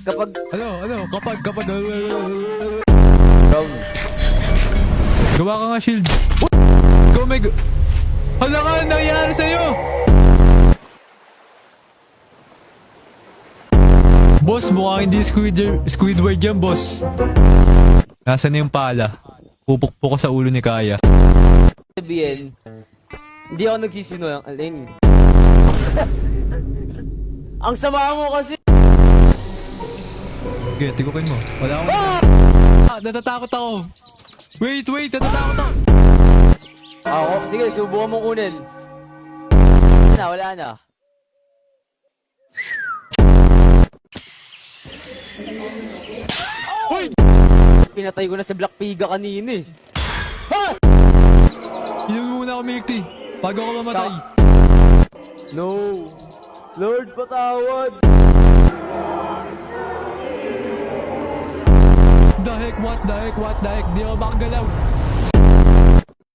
Kapag... Brown. Gawa ka nga shield. Oh my god. Hala ka, nangyari sa'yo? Boss, mukhang hindi Squidward yan, boss. Nasaan na yung pala? Pupukpok ko sa ulo ni Kaya. Sabihin, hindi ako nagsisinungaling. Ang sama mo kasi. Okay, tigukin mo. Wala akong... natatakot ako. Wait, natatakot ako. Ako, sige, subukan mong kunin. Wala na. Hoy! Pinatay ko na sa Black Piga kanina eh. Inom muna ako milk tea. Bago ako mamatay. No. Lord, patawad. What the heck? Di ako makagalaw.